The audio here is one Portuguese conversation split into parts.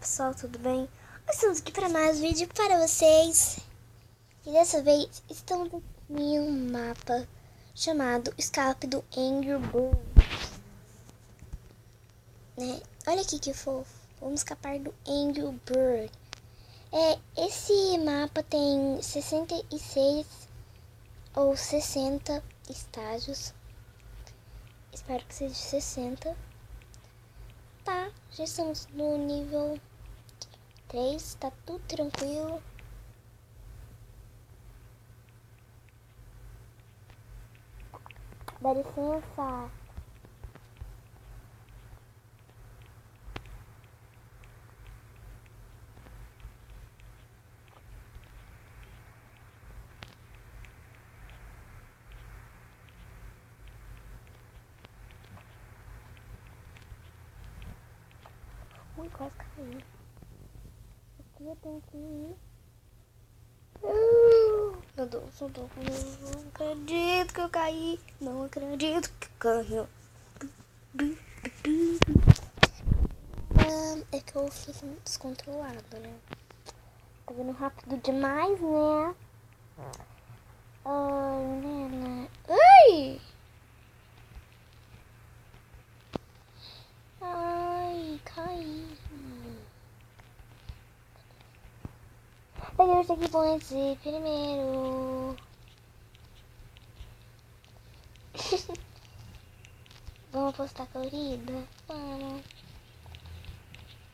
pessoal, tudo bem? Nós estamos aqui para mais um vídeo para vocês. E dessa vez estamos aqui em um mapa chamado Escape do Angry Bird, né? Olha aqui que fofo. Vamos escapar do Angry Bird. Esse mapa tem 66 ou 60 estágios. Espero que seja 60. Tá, já estamos no nível 3, tá tudo tranquilo. Dá licença. Ui, quase caí. Aqui eu tenho que ir. Meu Deus, eu não acredito que eu caí. Não acredito que caiu. É que eu fiz descontrolado, né? Tá vendo rápido demais, né? Ai, nena. Ai! Ai, caí. Peguei os equipamentos primeiro. Vamos apostar corrida? Vamos.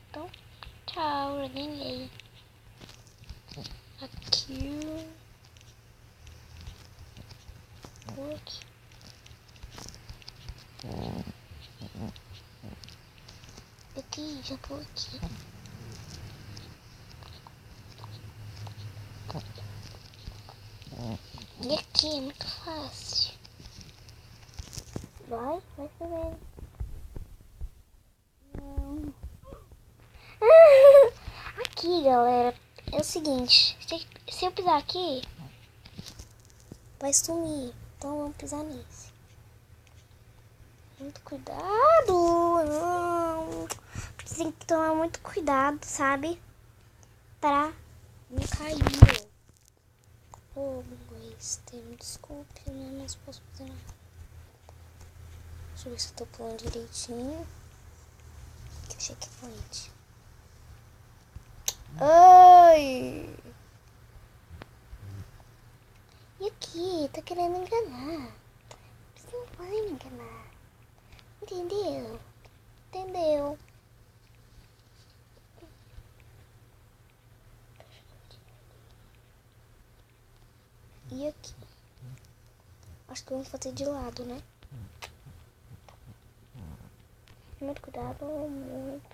Então, tchau, eu ganhei. Aqui. Aqui. Aqui, já vou aqui. E aqui é muito fácil. Vai saber. Não. Aqui, galera, é o seguinte. Se eu pisar aqui, vai sumir. Então vamos pisar nesse. Muito cuidado. Não. Tem que tomar muito cuidado, sabe? Pra não cair. Oh, me desculpe, né? Mas posso fazer nada. Deixa eu ver se eu tô pulando direitinho. Aqui o checkpoint. Ai! E aqui? Tá querendo enganar. Você não vai me enganar. Entendeu? Entendeu? E aqui? Acho que vamos fazer de lado, né? Muito cuidado, muito.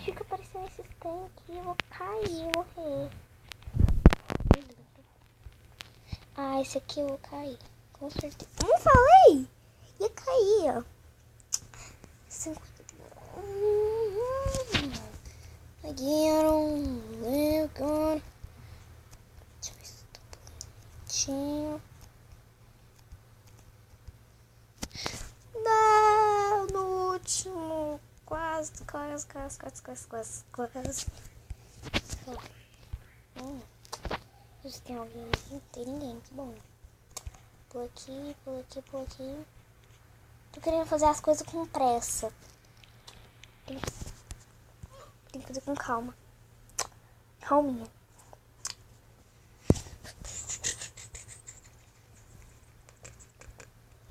Fica parecendo esses trem aqui. Eu vou cair, morrer. Ah, esse aqui eu vou cair. Com certeza. Não falei! Ia cair, ó. Again, we're gone. Deixa eu ver se tô bonitinho. Não, no último. Quase. Se tem alguém aqui, não tem ninguém, que bom. Pula aqui. Tô querendo fazer as coisas com pressa. Tem que fazer com calma. Calminha.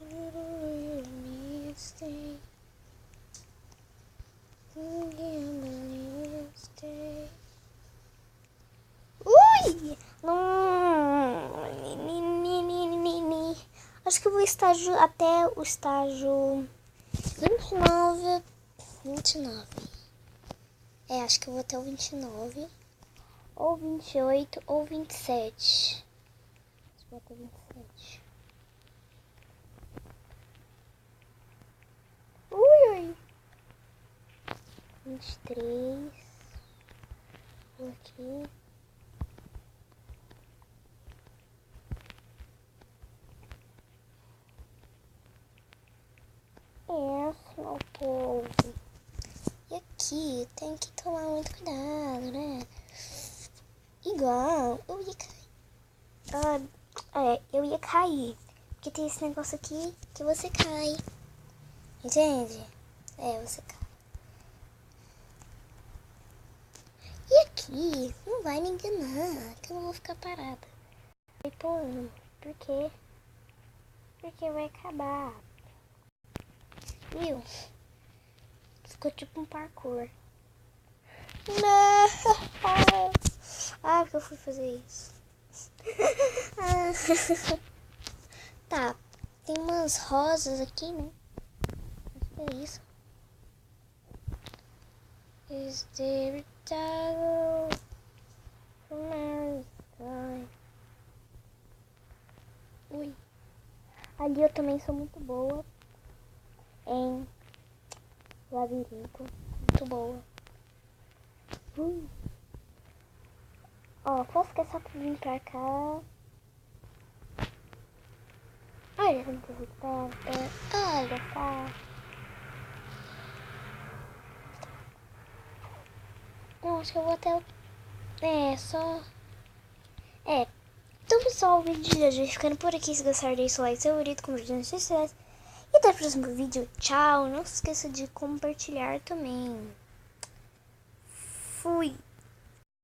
Ui! Acho que eu vou até o estágio 29. Acho que eu vou até o 29. Ou 28 ou 27. Vou até 27. Ui! 23. Vou aqui. Meu povo. E aqui? aqui tem que tomar muito cuidado, né? Igual, eu ia cair. Porque tem esse negócio aqui que você cai. Entende? Você cai. E aqui, não vai me enganar, que eu não vou ficar parada. E pulando. Por quê? Porque vai acabar. Viu? Ficou tipo um parkour. Não! Porque eu fui fazer isso. Tá, tem umas rosas aqui, né? Acho que é isso. Is there a towel from our sky? Ui. Ali eu também sou muito boa em labirinto. Muito boa. Posso que é só pra vir pra cá. Olha, olha só. Não, acho que eu vou até... Então, pessoal, o vídeo de hoje vai ficando por aqui. Se gostar, deixe o like, seu favorito, compartilhe nas redes sociais. E até o próximo vídeo. Tchau. Não se esqueça de compartilhar também. Fui.